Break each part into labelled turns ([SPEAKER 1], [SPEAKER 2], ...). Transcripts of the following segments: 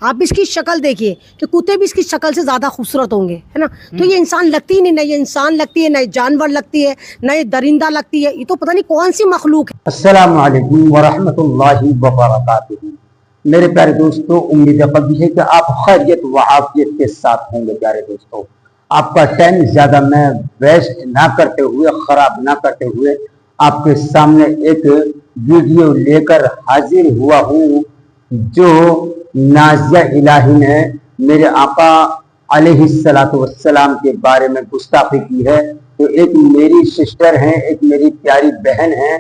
[SPEAKER 1] आप इसकी शक्ल देखिए कि कुत्ते भी इसकी शक्ल से ज़्यादा खूबसूरत होंगे, है ना। तो ये इंसान लगती ही नहीं, ना ये इंसान लगती है, ना ये जानवर लगती है, ना ये दरिंदा लगती है। ये तो पता नहीं कौन सी मखलूक है।
[SPEAKER 2] अस्सलाम वालेकुम वरहमतुल्लाहि वबरकातुहू। मेरे प्यारे दोस्तों, उम्मीद कभी है कि आप खैरियत व आफियत के साथ होंगे। प्यारे दोस्तों, आपका टाइम ज्यादा मैं वेस्ट ना करते हुए, खराब ना करते हुए आपके सामने एक वीडियो लेकर हाजिर हुआ हूँ जो नाजिया इलाही ने मेरे आका अलैहिस्सलातु वस्सलाम के बारे में गुस्ताखी की है। तो एक मेरी सिस्टर हैं, एक मेरी प्यारी बहन है,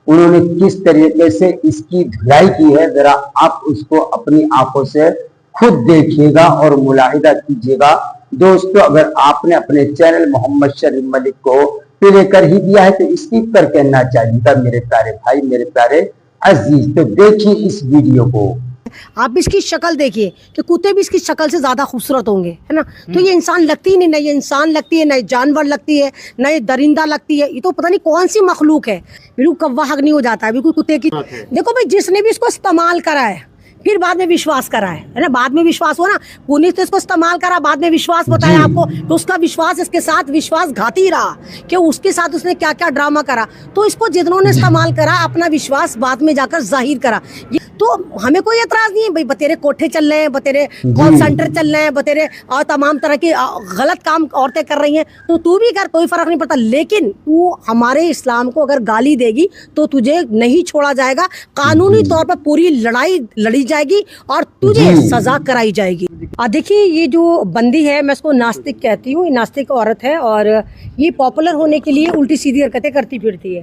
[SPEAKER 2] उन्होंने किस तरीके से इसकी धुलाई की है, जरा आप उसको अपनी आंखों से खुद देखिएगा और मुलाहिदा कीजिएगा। दोस्तों, अगर आपने अपने चैनल मोहम्मद शरीफ मलिक को प्ले कर ही दिया है तो स्किप कर कहना चाहिए मेरे प्यारे भाई, मेरे प्यारे अजीज। तो देखिए इस वीडियो को।
[SPEAKER 1] आप इसकी शक्ल देखिए कि कुत्ते भी इसकी शक्ल से ज़्यादा खूबसूरत होंगे, है ना। तो ये इंसान लगती ही नहीं, ना ये इंसान लगती है, ना ये जानवर लगती है, ना ये दरिंदा लगती है। ये तो पता नहीं कौन सी मखलूक है। बिल्कुल कौवा हक नहीं हो जाता है बिल्कुल कुत्ते की। देखो भाई, जिसने भी इसको इस्तेमाल करा है फिर बाद में विश्वास करा है ना, बाद में विश्वास हुआ ना। पुनीत तो इसको इस्तेमाल करा, बाद में विश्वास बताया आपको, तो उसका विश्वास इसके साथ विश्वासघाती रहा कि उसके साथ उसने क्या क्या ड्रामा करा। तो इसको जिन्होंने इस्तेमाल करा, अपना विश्वास बाद में जाकर जाहिर करा। तो हमें कोई एतराज नहीं है भाई, बतेरे कोठे चल रहे हैं, बतेरे कॉल सेंटर चल रहे हैं, बतेरे और तमाम तरह के गलत काम औरतें कर रही हैं, तो तू भी कर, कोई फर्क नहीं पड़ता। लेकिन तू हमारे इस्लाम को अगर गाली देगी तो तुझे नहीं छोड़ा जाएगा, कानूनी तौर पर पूरी लड़ाई लड़ी जाएगी और तुझे सजा कराई जाएगी। देखिए, ये जो बंदी है, मैं इसको नास्तिक कहती हूँ। ये नास्तिक औरत है और ये पॉपुलर होने के लिए उल्टी सीधी हरकतें करती फिरती है,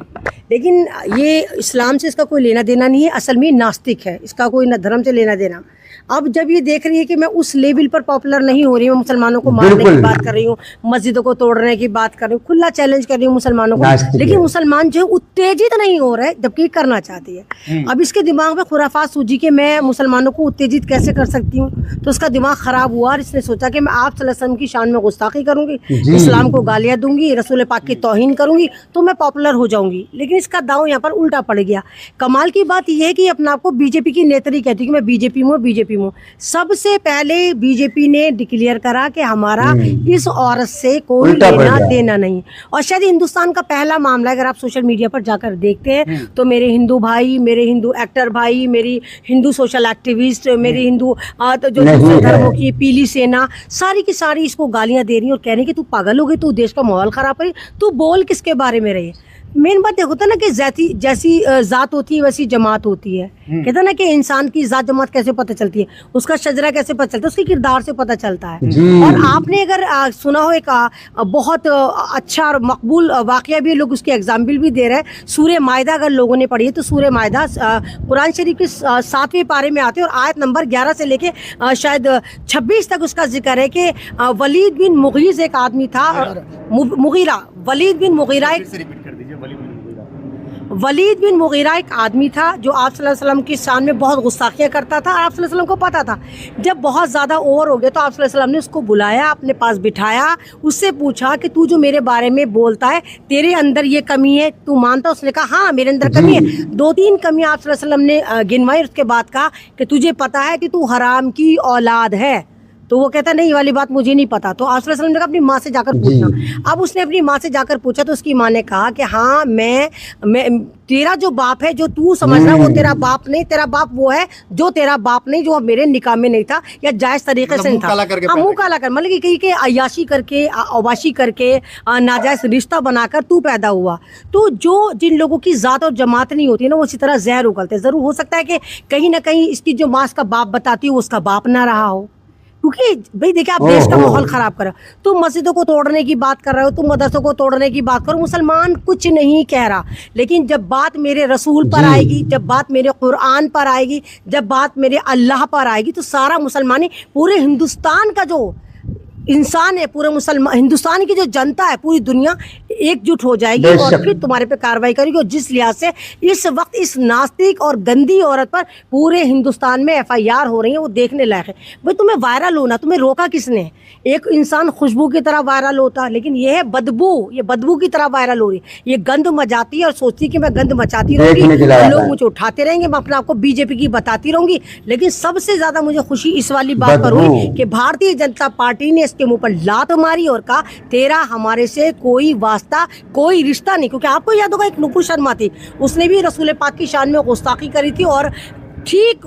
[SPEAKER 1] लेकिन ये इस्लाम से इसका कोई लेना देना नहीं है। असल में नास्तिक है, इसका कोई ना धर्म से लेना देना। अब जब ये देख रही है कि मैं उस लेवल पर पॉपुलर नहीं हो रही हूँ, मुसलमानों को मारने की बात कर रही हूँ, मस्जिदों को तोड़ने की बात कर रही हूँ, खुला चैलेंज कर रही हूँ मुसलमानों को, लेकिन मुसलमान जो है उत्तेजित नहीं हो रहे, जबकि करना चाहती है। अब इसके दिमाग में खुराफात सूझी कि मैं मुसलमानों को उत्तेजित कैसे कर सकती हूँ, तो उसका दिमाग खराब हुआ और इसने सोचा कि मैं आप सल्लल्लाहु अलैहि वसल्लम की शान में गुस्ताखी करूंगी, इस्लाम को गालियाँ दूंगी, रसूल पाक की तौहीन करूंगी, तो मैं पॉपुलर हो जाऊंगी। लेकिन इसका दांव यहाँ पर उल्टा पड़ गया। कमाल की बात यह है कि अपने आप को बीजेपी की नेत्री कहती है कि मैं बीजेपी में बीजेपी में। सबसे पहले बीजेपी ने डिक्लेयर करा कि हमारा इस औरत से कोई लेना देना नहीं, और शायद हिंदुस्तान का पहला मामला। अगर आप सोशल मीडिया पर जाकर देखते हैं तो मेरे हिंदू भाई, मेरे हिंदू एक्टर भाई, मेरी हिंदू सोशल एक्टिविस्ट, मेरी हिंदू जो दूसरे धर्मों की पीली सेना, सारी की सारी इसको गालियां दे रही और कह रही कि तू पागल हो गई, तू देश का माहौल खराब करी, तू बोल किसके बारे में रही। मेन बात ये होता है ना कि जैसी जात होती है वैसी जमात होती है। कहते हैं ना कि इंसान की जात जमात कैसे पता चलती है, उसका शजरा कैसे पता चलता है, उसके किरदार से पता चलता है। और आपने अगर सुना हो एक बहुत अच्छा और मकबूल वाकया भी, लोग उसकी एग्जाम्पल भी दे रहे हैं। सूरह मायदा अगर लोगों ने पढ़ी है तो सूरह मायदा कुरान शरीफ के 7वें पारे में आते हैं और आयत नंबर 11 से लेके शायद 26 तक उसका जिक्र है कि वलीद बिन मुगीज एक आदमी था, मुगीरा, वलीद बिन मुगीरा वलीद बिन मुगीरा एक आदमी था जो आप सल्लल्लाहु अलैहि वसल्लम की शान में बहुत गुस्ताखियाँ करता था। आप सल्लल्लाहु अलैहि वसल्लम को पता था। जब बहुत ज़्यादा ओवर हो गया तो आप सल्लल्लाहु अलैहि वसल्लम ने उसको बुलाया, अपने पास बिठाया, उससे पूछा कि तू जो मेरे बारे में बोलता है, तेरे अंदर ये कमी है, तू मानता? उसने कहा हाँ, मेरे अंदर कमी है। 2-3 कमी आप सल्लल्लाहु अलैहि वसल्लम ने गिनवाई। उसके बाद कहा कि तुझे पता है कि तू हराम की औलाद है? तो वो कहता नहीं, वाली बात मुझे नहीं पता। तो आप सल्लल्लाहु अलैहि वसल्लम ने कहा अपनी माँ से जाकर पूछना। अब उसने अपनी माँ से जाकर पूछा तो उसकी माँ ने कहा कि हाँ, मैं तेरा जो बाप है, जो तू समझ रहा है वो तेरा बाप नहीं, तेरा बाप वो है जो तेरा बाप नहीं, जो मेरे निकाह में नहीं था या जायज़ तरीके से नहीं था। मुँह काला कर मतलब कहीं के अयाशी करके, अवाशी करके, नाजायज़ रिश्ता बनाकर तू पैदा हुआ। तो जो जिन लोगों की ज़ात और जमात नहीं होती है ना, वो इसी तरह जहर उगलते। ज़रूर हो सकता है कि कहीं ना कहीं इसकी जो माँ का बाप बताती हो उसका बाप ना रहा हो, क्योंकि भाई देखिए आप देश का माहौल खराब कर रहे हो। तुम मस्जिदों को तोड़ने की बात कर रहे हो, तुम मदरसों को तोड़ने की बात करो, मुसलमान कुछ नहीं कह रहा। लेकिन जब बात मेरे रसूल पर आएगी, जब बात मेरे कुरान पर आएगी, जब बात मेरे अल्लाह पर आएगी, तो सारा मुसलमानी, पूरे हिंदुस्तान का जो इंसान है, पूरे मुसलमान हिंदुस्तान की जो जनता है, पूरी दुनिया एकजुट हो जाएगी और फिर तुम्हारे पे कार्रवाई करेगी। और जिस लिहाज से इस वक्त इस नास्तिक और गंदी औरत पर पूरे हिंदुस्तान में FIR हो रही है वो देखने लायक है। भाई तुम्हें वायरल होना, तुम्हें रोका किसने? एक इंसान खुशबू की तरह वायरल होता, लेकिन ये है बदबू, ये बदबू की तरह वायरल हो रही है। ये गंद मचाती है और सोचती है कि मैं गंद मचाती रहूंगी, लोग मुझे उठाते रहेंगे, मैं अपने आप को BJP की बताती रहूंगी। लेकिन सबसे ज्यादा मुझे खुशी इस वाली बात पर हुई कि भारतीय जनता पार्टी ने इसके मुंह पर लात मारी और कहा तेरा हमारे से कोई वास्ता, कोई रिश्ता नहीं। क्योंकि आपको याद होगा एक नुपुर शर्मा थी, उसने भी रसूल पाक की शान में गुस्ताखी करी थी और ठीक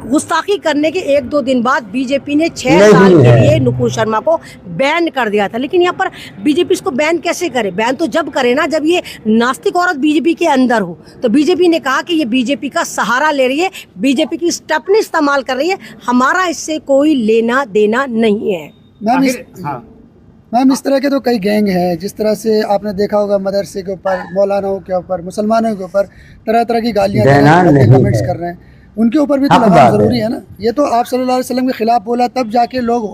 [SPEAKER 1] गुस्ताखी करने के 1-2 दिन बाद BJP ने 6 साल के लिए नुपुर शर्मा को बैन कर दिया था। लेकिन यहाँ पर BJP इसको बैन कैसे करे? बैन तो जब करे ना जब ये नास्तिक औरत BJP के अंदर हो। तो BJP ने कहा कि ये BJP का सहारा ले रही है, BJP की स्टेपनी इस्तेमाल कर रही है, हमारा इससे कोई लेना देना नहीं है।
[SPEAKER 3] मैम इस तरह के तो कई गैंग हैं, जिस तरह से आपने देखा होगा मदरसे के ऊपर, मौलानाओं के ऊपर, मुसलमानों के ऊपर तरह तरह की गालियाँ कमेंट्स कर रहे हैं, उनके ऊपर भी तो लगाम जरूरी है ना। ये तो आप सल्लल्लाहु अलैहि वसल्लम के खिलाफ बोला, तब जाके लोग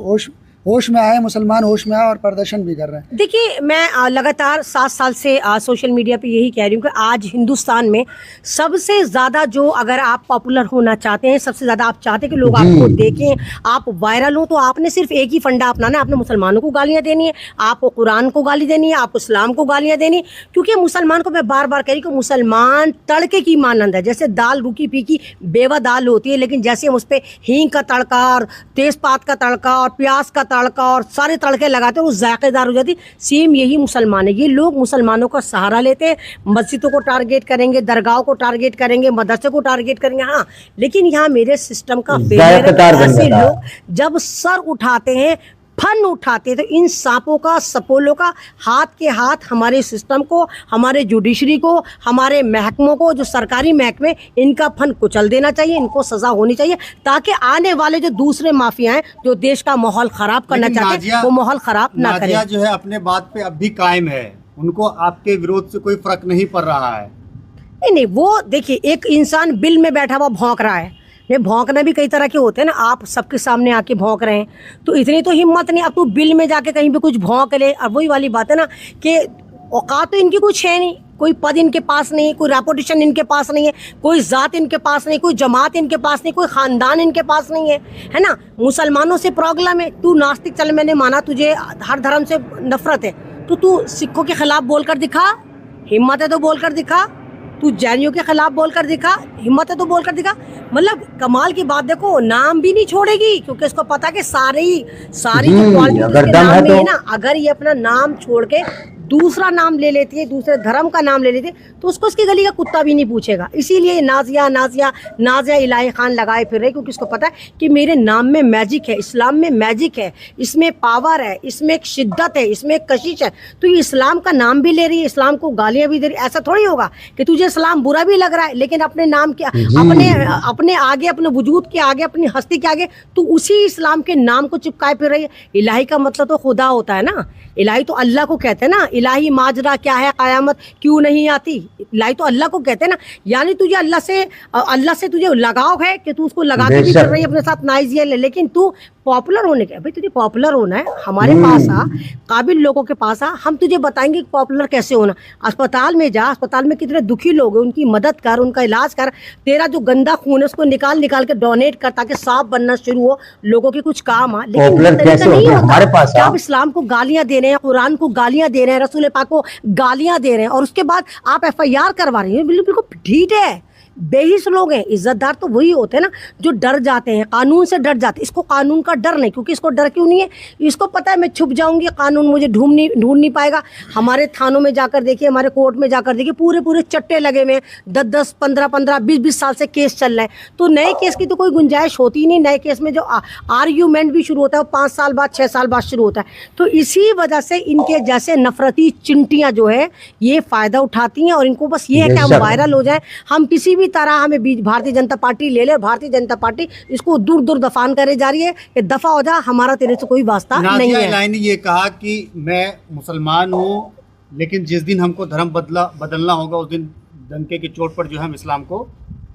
[SPEAKER 3] होश में आए, मुसलमान होश में आए और प्रदर्शन भी कर रहे हैं।
[SPEAKER 1] देखिए मैं लगातार 7 साल से सोशल मीडिया पे यही कह रही हूँ कि आज हिंदुस्तान में सबसे ज़्यादा जो, अगर आप पॉपुलर होना चाहते हैं, सबसे ज़्यादा आप चाहते हैं कि लोग आपको देखें, आप वायरल हो, तो आपने सिर्फ एक ही फंडा अपनाना है, आपने मुसलमानों को गालियाँ देनी है, आपको कुरान को गाली देनी है, आपको इस्लाम को गालियाँ देनी है। क्योंकि मुसलमान को मैं बार बार कह रही हूँ कि मुसलमान तड़के की मानंद है। जैसे दाल रूखी फीकी बेवा दाल होती है, लेकिन जैसे हम उस पर हींग का तड़का और तेज़पात का तड़का और प्याज का तड़का और सारे तड़के लगाते हैं, वो जायकेदार हो जाती। सेम यही मुसलमान है। ये लोग मुसलमानों का सहारा लेते हैं, मस्जिदों को टारगेट करेंगे, दरगाहों को टारगेट करेंगे, मदरसे को टारगेट करेंगे। हाँ, लेकिन यहाँ मेरे सिस्टम का फेलियर है। ऐसे लोग जब सर उठाते हैं, फन उठाते हैं, तो इन सांपों का, सपोलों का हाथ के हाथ हमारे सिस्टम को, हमारे जुडिशरी को, हमारे महकमों को, जो सरकारी महकमे, इनका फन कुचल देना चाहिए, इनको सजा होनी चाहिए, ताकि आने वाले जो दूसरे माफिया हैं जो देश का माहौल खराब करना चाहते हैं वो माहौल खराब ना करें।
[SPEAKER 4] जो है अपने बात पे अब भी कायम है, उनको आपके विरोध से कोई फर्क नहीं पड़ रहा है।
[SPEAKER 1] नहीं, वो देखिए एक इंसान बिल में बैठा हुआ भौंक रहा है। ये भौंकना भी कई तरह के होते हैं ना, आप सबके सामने आके भौंक रहे हैं तो इतनी तो हिम्मत नहीं अब तू बिल में जाके कहीं पे कुछ भौंक ले। अब वही वाली बात है ना कि औकात तो इनकी कुछ है नहीं, कोई पद इनके पास नहीं है, कोई रेपुटेशन इनके पास नहीं है, कोई जात इनके पास नहीं, कोई जमात इनके पास नहीं, कोई खानदान इनके पास नहीं है ना। मुसलमानों से प्रॉब्लम है, तू नास्तिक, चल मैंने माना तुझे हर धर्म से नफरत है, तो तू सिखों के खिलाफ बोलकर दिखा, हिम्मत है तो बोलकर दिखा। तू जैनियों के खिलाफ बोलकर दिखा, हिम्मत है तो बोलकर दिखा। मतलब कमाल की बात, देखो नाम भी नहीं छोड़ेगी, क्योंकि इसको पता कि सारी जो क्वालिटी उसके नाम में है ना, अगर ये अपना नाम छोड़ के दूसरा नाम ले लेती है, दूसरे धर्म का नाम ले लेती है, तो उसको उसकी गली का कुत्ता भी नहीं पूछेगा। इसीलिए नाजिया इलाही खान लगाए फिर रहे, क्योंकि उसको पता है कि मेरे नाम में मैजिक है, इस्लाम में मैजिक है, इसमें पावर है, इसमें एक शिद्दत है, इसमें एक कशिश है। तो ये इस्लाम का नाम भी ले रही है, इस्लाम को गालियाँ भी दे रही है। ऐसा थोड़ी होगा कि तुझे इस्लाम बुरा भी लग रहा है, लेकिन अपने नाम के अपने आगे, अपने वजूद के आगे, अपनी हस्ती के आगे तू उसी इस्लाम के नाम को चिपकाए फिर रही है। इलाही का मतलब तो खुदा होता है ना, इलाही तो अल्लाह को कहते हैं ना। इलाही माजरा क्या है, क़यामत क्यों नहीं आती, इलाही तो अल्लाह को कहते हैं ना। यानी तुझे अल्लाह से तुझे लगाव है कि तू उसको लगा के भी कर रही है अपने साथ नाइजिया ले, लेकिन तू पॉपुलर होने के, भाई तुझे पॉपुलर होना है, हमारे पास आ, काबिल लोगों के पास आ, हम तुझे बताएंगे कि पॉपुलर कैसे होना। अस्पताल में जा, अस्पताल में कितने दुखी लोग हैं, उनकी मदद कर, उनका इलाज कर, तेरा जो गंदा खून है उसको निकाल के डोनेट कर, ताकि साफ बनना शुरू हो, लोगों के कुछ काम आ। लेकिन कैसे नहीं होता हमारे पास। आप इस्लाम को गालियां दे रहे हैं, कुरान को गालियां दे रहे हैं, रसूल पाक को गालियां दे रहे हैं, और उसके बाद आप FIR करवा रही हैं। बिल्कुल ढीठ है, बेहिस लोग हैं। इज्जतदार तो वही होते हैं ना जो डर जाते हैं, कानून से डर जाते हैं। इसको कानून का डर नहीं, क्योंकि इसको डर क्यों नहीं है, इसको पता है मैं छुप जाऊंगी, कानून मुझे ढूंढ नहीं पाएगा। हमारे थानों में जाकर देखिए, हमारे कोर्ट में जाकर देखिए, पूरे चट्टे लगे हुए हैं, 10-10, 15-15, 20-20 साल से केस चल रहा है। तो नए केस की तो कोई गुंजाइश होती नहीं। नए केस में जो आर्ग्यूमेंट भी शुरू होता है वो 5 साल बाद, 6 साल बाद शुरू होता है। तो इसी वजह से इनके जैसे नफरती चिंटियाँ जो है ये फ़ायदा उठाती हैं, और इनको बस ये है कि हम वायरल हो जाए, हम किसी भी तरह हमें भारतीय जनता पार्टी ले ले, और भारतीय जनता पार्टी इसको दूर दफान करे जा रही है कि दफा हो जा, हमारा तेरे से कोई वास्ता नहीं है।
[SPEAKER 4] इलाही ने ये कहा कि मैं मुसलमान हूँ, लेकिन जिस दिन हमको धर्म बदलना होगा उस दिन डंके की चोट पर जो है हम इस्लाम को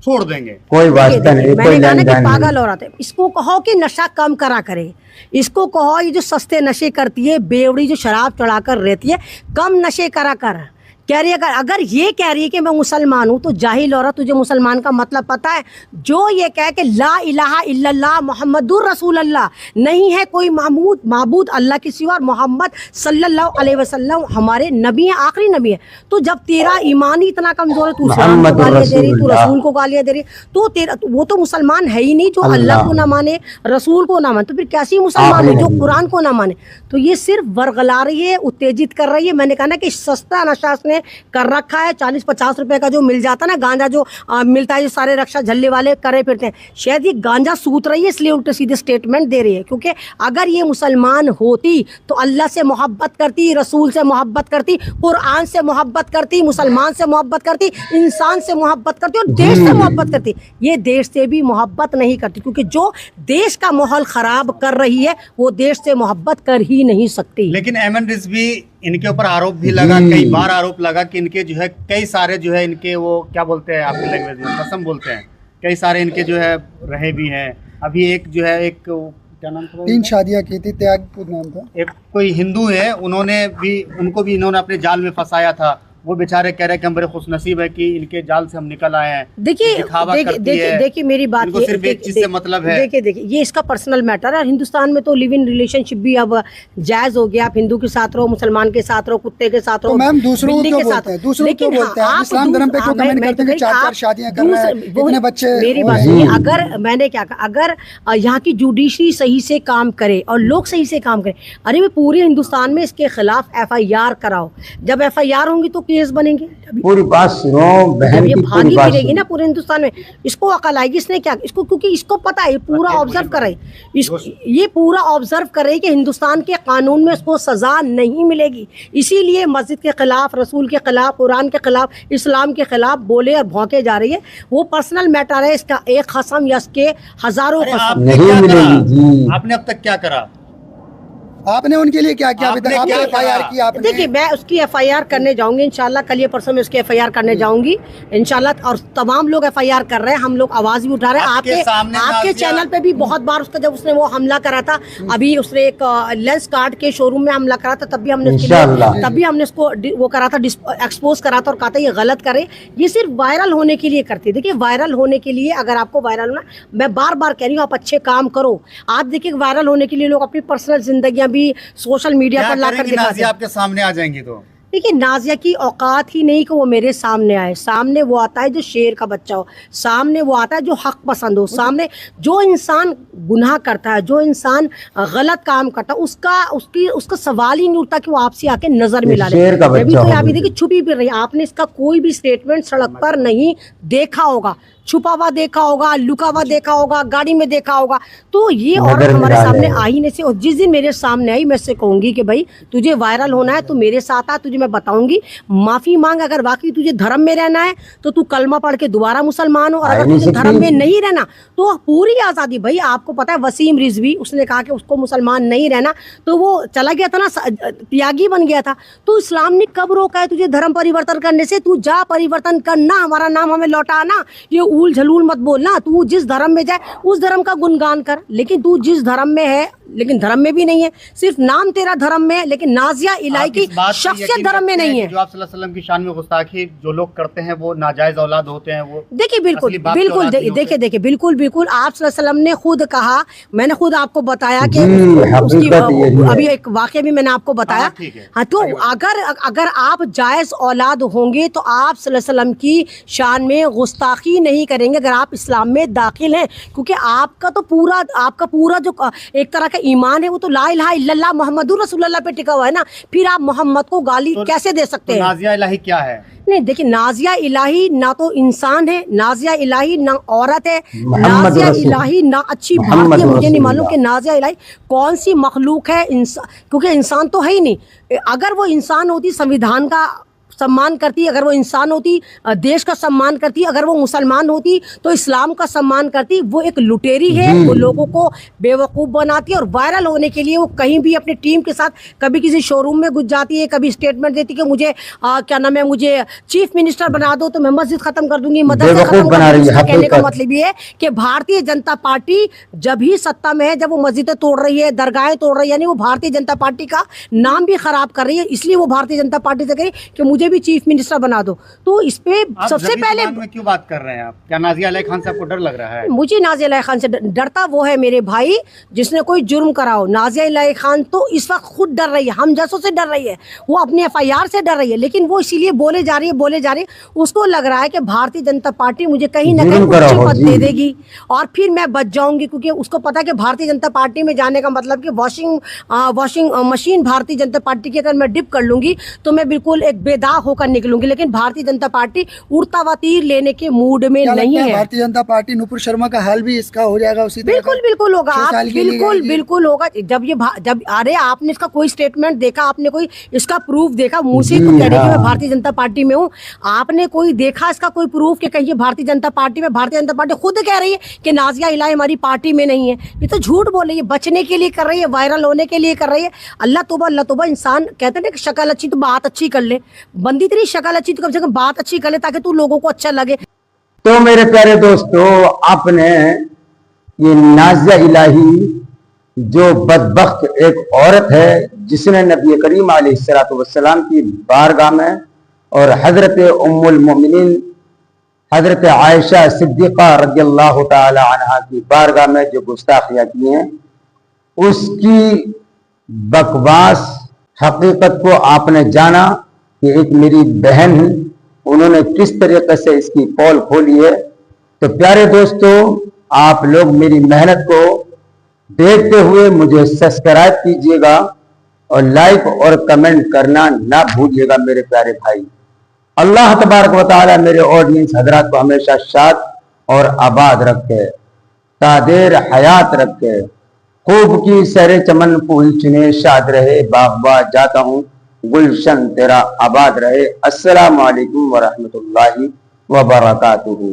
[SPEAKER 4] छोड़ देंगे।
[SPEAKER 2] कोई वास्ता
[SPEAKER 1] देखिए,
[SPEAKER 2] नहीं, कोई
[SPEAKER 1] मैंने कहा ना
[SPEAKER 2] लेन
[SPEAKER 1] कि
[SPEAKER 2] देन नहीं।
[SPEAKER 1] पागल औरत है। इसको कहो कि नशा कम करा करे, इसको कहो ये जो सस्ते नशे करती है, बेवड़ी जो शराब चढ़ाकर रहती है, कम नशे करा कर। कह रही है अगर ये कह रही है कि मैं मुसलमान हूँ, तो जाहिल औरत, तुझे मुसलमान का मतलब पता है? जो ये कह के ला इलाहा इल्लल्लाह मुहम्मदुर रसूल अल्लाह, नहीं है कोई माबूद अल्लाह के सिवा, मोहम्मद सल्लल्लाहु अलैहि वसल्लम हमारे नबी हैं, आखिरी नबी है। तो जब तेरा ईमान ही इतना कमजोर है, तू इस्लाम को गालियाँ दे रही, तू रसूल को गालियाँ दे रही, तो तेरा वो तो मुसलमान है ही नहीं जो अल्लाह को ना माने, रसूल को ना माने, तो फिर कैसी मुसलमान है जो कुरान को ना माने? तो ये सिर्फ वर्गला रही है, उत्तेजित कर रही है। मैंने कहा ना कि सस्ता नशा ने कर रखा है। 40-50 रुपए का जो मिल जाता ना गांजा, जो मिलता है, जो सारे रक्षा झल्ले वाले करे फिरते हैं, शायद ये गांजा सूत रही है, इसलिए उल्टे सीधे स्टेटमेंट दे रही है। क्योंकि अगर ये मुसलमान होती तो अल्लाह से मोहब्बत करती, रसूल से मोहब्बत करती, कुरान से मोहब्बत करती, मुसलमान से मोहब्बत करती, इंसान से मोहब्बत करती और देश से मोहब्बत करती। ये देश से भी मोहब्बत नहीं करती, क्योंकि जो देश का माहौल खराब कर रही है वो देश से मोहब्बत कर ही नहीं सकती।
[SPEAKER 4] लेकिन एमन रिजवी, इनके ऊपर आरोप भी लगा, कई बार आरोप लगा कि इनके जो है कई सारे जो है इनके वो क्या बोलते हैं आपके लैंग्वेज में, कसम बोलते हैं, कई सारे इनके जो है रहे भी हैं। अभी एक जो है, एक क्या नाम था,
[SPEAKER 3] 3 शादियां की थी, त्यागपुर नाम था।
[SPEAKER 4] एक कोई हिंदू है, उनको भी इन्होंने अपने जाल में फंसाया था। वो बेचारे कह रहे हैं कि हम बड़े खुशनसीब है कि इनके जाल से हम निकल आए हैं।
[SPEAKER 1] देखिए मेरी बात,
[SPEAKER 4] इनको सिर्फ एक चीज से मतलब है।
[SPEAKER 1] देखिए ये इसका पर्सनल मैटर है। हिंदुस्तान में तो लिव इन रिलेशनशिप भी अब जायज हो गया। आप हिंदू के साथ रहो, मुसलमान के साथ रहो, कुत्ते के साथ रहो,
[SPEAKER 3] तो मैम दूसरों को
[SPEAKER 1] बिल्ली
[SPEAKER 3] क्यों
[SPEAKER 1] के साथ
[SPEAKER 3] बोलते हैं?
[SPEAKER 1] रहो।
[SPEAKER 3] दूसरों को क्यों बोलते हैं? इस्लाम धर्म पे क्यों कमेंट करते हैं कि 4-4 शादियां कर रहे हैं, इतने बच्चे?
[SPEAKER 1] मेरी बात सुनिए, अगर मैंने क्या कहा, अगर यहाँ की जुडिशरी सही से काम करे और लोग सही से काम करें, अरे मैं पूरे हिंदुस्तान में इसके खिलाफ FIR कराओ। जब FIR होंगी तो केस बनेंगे।
[SPEAKER 2] पूरी बात सुनो बहन
[SPEAKER 1] ये
[SPEAKER 2] की,
[SPEAKER 1] भागी
[SPEAKER 2] पूरी बात
[SPEAKER 1] फिरेगी
[SPEAKER 2] सुनो।
[SPEAKER 1] ना पूरे हिंदुस्तान में। इसको अकल आएगी, इसने क्या, इसको क्योंकि इसको पता है, ये पूरा ऑब्जर्व करे, ये पूरा ऑब्जर्व करे कि हिंदुस्तान के कानून में इसको सजा नहीं मिलेगी। इसीलिए मस्जिद के खिलाफ, रसूल के खिलाफ, कुरान के खिलाफ, इस्लाम के खिलाफ बोले और भौंके जा रही है। वो पर्सनल मैटर है, इसका एक खसम या इसके हजारों खसम
[SPEAKER 2] नहीं मिलेगी जी।
[SPEAKER 4] आपने अब तक क्या करा?
[SPEAKER 3] आपने उनके लिए क्या किया?
[SPEAKER 4] आपने
[SPEAKER 3] आपने
[SPEAKER 4] क्या
[SPEAKER 3] FIR
[SPEAKER 4] करा?
[SPEAKER 3] की आपने?
[SPEAKER 1] देखिए मैं उसकी FIR करने जाऊंगी इंशाल्लाह, कल या परसों में उसकी FIR करने जाऊंगी इंशाल्लाह। और तमाम लोग FIR कर रहे हैं, हम लोग आवाज भी उठा रहे हैं। आपके चैनल पे भी बहुत बार उसका, जब उसने वो हमला करा था, अभी उसने एक लेंस कार्ड के शोरूम में हमला करा था, तब भी हमने उसको वो करा था, एक्सपोज करा था और कहा था ये गलत करे। ये सिर्फ वायरल होने के लिए करती है। देखिए वायरल होने के लिए, अगर आपको वायरल होना, मैं बार बार कह रही हूँ, आप अच्छे काम करो। आप देखिए वायरल होने के लिए लोग अपनी पर्सनल जिंदगियां भी सोशल मीडिया पर लाकर दिखाते हैं।
[SPEAKER 4] आपके सामने आ जाएंगी तो
[SPEAKER 1] देखिए नाजिया की औकात ही नहीं कि वो मेरे सामने आए। सामने वो आता है जो शेर का बच्चा हो, सामने वो आता है जो हक पसंद हो, सामने जो इंसान गुनाह करता है, जो इंसान गलत काम करता है, उसका सवाल ही नहीं उठता कि वो आपसे आके नजर मिला ले। अभी तो आप देखिए छुपी फिर रही है। आपने इसका कोई भी स्टेटमेंट सड़क पर नहीं देखा होगा, छुपा हुआ देखा होगा, लुका हुआ देखा होगा, गाड़ी में देखा होगा। तो ये औरत हमारे सामने आई नहीं से, और जिस दिन मेरे सामने आई, मैं इससे कहूंगी कि भाई तुझे वायरल होना है तो मेरे साथ आ, तुझे मैं बताऊंगी, माफी मांग। अगर वाकई तुझे धर्म में रहना है तो तू कलमा पढ़ के दोबारा मुसलमान हो, और अगर तुझे धर्म में नहीं रहना तो पूरी आज़ादी। भाई आपको पता है वसीम रिजवी, उसने कहा कि उसको मुसलमान नहीं रहना, तो वो चला गया था ना, त्यागी बन गया था। तो इस्लाम ने कब रोका है तुझे धर्म परिवर्तन करने से? तू जा परिवर्तन करना, हमारा नाम हमें लौटाना, ये उल झलूल मत बोलना। तू जिस धर्म में जाए उस धर्म का गुणगान कर, लेकिन तू जिस धर्म में है लेकिन धर्म में भी नहीं है, सिर्फ नाम तेरा धर्म में है, लेकिन नाजिया इलाही की शख्सियत धर्म में नहीं है।
[SPEAKER 4] जो आप सल्लल्लाहु अलैहि वसल्लम की शान में गुस्ताखी जो लोग करते हैं वो नाजायज औलाद होते हैं। वो
[SPEAKER 1] देखिए बिल्कुल देखिए बिल्कुल आप सल्लल्लाहु अलैहि वसल्लम ने खुद कहा, मैंने खुद आपको बताया कि उसकी अभी एक वाकया भी मैंने आपको बताया। हाँ, तो अगर आप जायज औलाद होंगे तो आप सल्लल्लाहु अलैहि वसल्लम की शान में गुस्ताखी नहीं करेंगे अगर आप इस्लाम में दाखिल हैं, क्योंकि आपका पूरा जो एक तरह का ईमान है वो तो ला इलाहा इल्लल्लाह मुहम्मदुर रसूलुल्लाह पे टिका हुआ है ना। फिर आप मोहम्मद को गाली कैसे दे सकते हैं?
[SPEAKER 4] नाजिया इलाही क्या है?
[SPEAKER 1] नहीं देखिए, नाजिया इलाही ना तो इंसान है, नाजिया इलाही ना औरत है, नाजिया इलाही ना अच्छी भारतीय, मुझे नहीं मालूम कि नाजिया इलाही कौन सी मखलूक है। क्योंकि इंसान तो है ही नहीं। अगर वो इंसान होती, सम्मान करती, अगर वो इंसान होती, देश का सम्मान करती, अगर वो मुसलमान होती तो इस्लाम का सम्मान करती। वो एक लुटेरी है, वो लोगों को बेवकूफ़ बनाती है और वायरल होने के लिए वो कहीं भी अपनी टीम के साथ कभी किसी शोरूम में घुस जाती है, कभी स्टेटमेंट देती है कि मुझे क्या नाम है, मुझे चीफ मिनिस्टर बना दो तो मैं मस्जिद खत्म कर दूंगी, मदरसा खत्म कर दूंगी। इसका कहने का मतलब ये है कि भारतीय जनता पार्टी जब ही सत्ता में है, जब वो मस्जिदें तोड़ रही है, दरगाहें तोड़ रही है, यानी वो भारतीय जनता पार्टी का नाम भी खराब कर रही है। इसलिए वो भारतीय जनता पार्टी से कही कि मुझे भी चीफ मिनिस्टर बना दो। तो इस पे सबसे पहले
[SPEAKER 4] में क्यों बात कर रहे हैं आप? क्या नाज़िया अली खान से आपको डर लग रहा है?
[SPEAKER 1] मुझे नाज़िया अली खान से डरता वो है मेरे भाई जिसने कोई जुर्म करा हो। नाज़िया अली खान तो इस वक्त खुद डर रही है, हम जैसों से डर रही है, वो अपनी FIR से डर रही है, लेकिन वो इसीलिए बोले जा रही है। उसको लग रहा है कि भारतीय जनता पार्टी मुझे कहीं ना कहीं उच्च पद दे देगी और फिर मैं बच जाऊंगी, क्योंकि उसको पता है कि भारतीय जनता पार्टी में जाने का मतलब कि washing machine Bharatiya Janata party की अगर मैं डिप कर लूंगी तो मैं बिल्कुल एक बेदाग होकर निकलूंगी। लेकिन भारतीय जनता पार्टी उड़ता हुआ तीर लेने के मूड में नहीं है।
[SPEAKER 3] भारतीय जनता पार्टी नुपुर शर्मा का हाल भी इसका हो जाएगा उसी तरह?
[SPEAKER 1] बिल्कुल होगा, बिल्कुल होगा। जब अरे आपने इसका कोई स्टेटमेंट देखा, आपने कोई इसका प्रूफ देखा? मुंह से तो कह रही कि मैं भारतीय जनता पार्टी में हूँ, आपने कोई देखा इसका कोई प्रूफ कि कहिए भारतीय जनता पार्टी में? भारतीय जनता पार्टी खुद कह रही है कि नाज़िया इलाही हमारी पार्टी में नहीं है। ये तो झूठ बोल रही है, बचने के लिए कर रही है, वायरल होने के लिए कर रही है। अल्लाह तौबा। इंसान कहते हैं ना कि शक्ल अच्छी तो बात अच्छी कर ले, बंदी तेरी शक्ल अच्छी तो कम से कम बात अच्छी कर ले ताकि तू लोगों को अच्छा लगे।
[SPEAKER 2] तो मेरे प्यारे दोस्तों, आपने ये नाज़िया इलाही जो बदबख्त एक औरत है जिसने नबी करीम अलैहिस्सलातु वस्सलाम की बारगाह में और हजरत उम्मुल मोमिनीन हजरत आयशा सिद्दीक़ा रज़ियल्लाहु ताला अन्हा की बारगाह में जो गुस्ताखियां की हैं, उसकी बकवास हकीकत को आपने जाना कि एक मेरी बहन है, उन्होंने किस तरीके से इसकी पोल खोली है। तो प्यारे दोस्तों, आप लोग मेरी मेहनत को देखते हुए मुझे सब्सक्राइब कीजिएगा और लाइक और कमेंट करना ना भूलिएगा मेरे प्यारे भाई। अल्लाह तबारक व तआला मेरे ऑडियंस हजरात को हमेशा शाद और आबाद रखे, तादेर हयात रखे, खूब की सरे चमन फूल चुने शाद रहे, बागबा जाता हूँ गुलशन तेरा आबाद रहे। अस्सलामु अलैकुम व रहमतुल्लाहि व बरकातुहू।